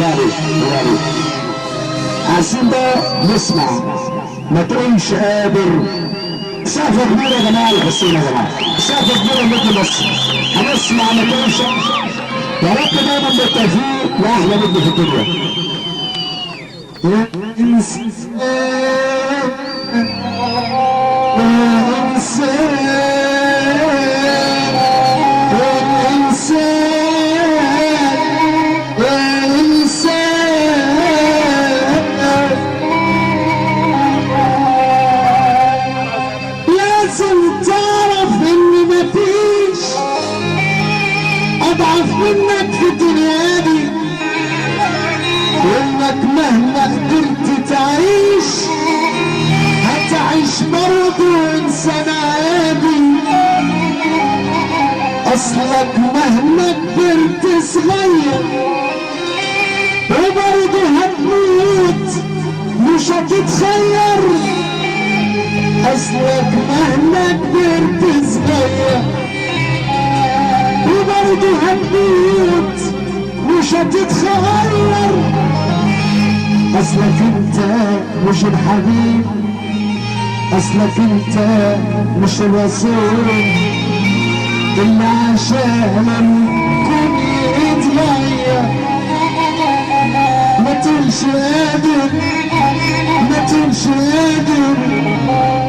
غالي. عايزين بقى نسمع ما تقولش قادر. سقفة كبيرة يا جماعة الحسين يا جماعة، سقفة كبيرة لنجم مصر. هنسمع ما تقولش. يا رب دايما بالتوفيق واحلى نجم في الدنيا. يا انسان يا لازم تعرف ان مفيش اضعف منك في الدنيا دي، وانك مهما قدرت تعيش هتعيش برضه انسان عادي. اصلك مهما كبرت صغير وبرضه هتموت مش هتتخير. اصلك مهما كبرت صغير وبرضه هتموت مش هتتخير. اصلك انت مش الحبيب، اصلك انت مش الرسول اللي عشان كون يتغير. ما تقولش قادر، ما تقولش قادر،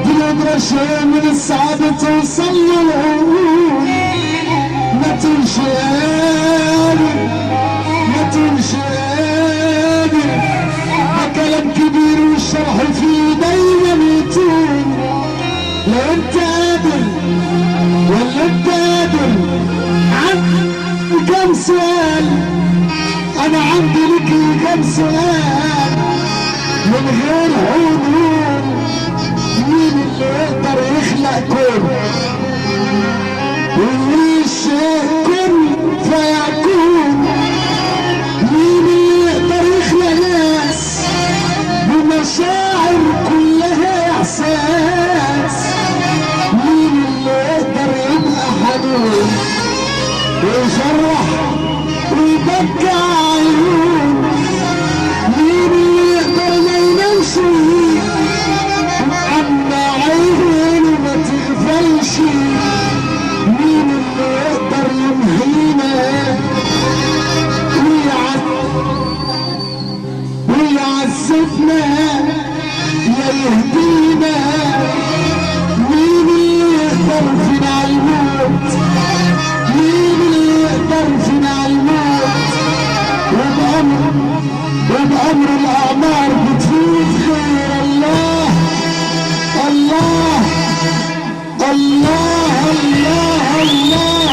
دي القدرة شيء من الصعب توصل للعقول. ما تقولش قادر، ما تقولش قادر، ده كلام كبير والشرح فيه دايما يطول. لو انت قادر ولا انت قادر. عندي كم سؤال، انا عندي لك كم سؤال من غير حضور. مين اللي يقدر يخلق كون ويشيء كن فيكون؟ مين اللي يقدر يخلق ناس بمشاعر كلها احساس؟ مين اللي يقدر يبقى حنون ويجرح ويبكى عيون؟ مين اللي يقدر ما ينامش عما عينه ما تغفلش؟ مين اللي يقدر يمحينا ويعذبنا يا يهدينا؟ مين اللي يقدر فينا الموت؟ مين اللي يقدر فينا الموت؟ وبأمر الأعمار بتفوت خير. الله الله الله الله الله.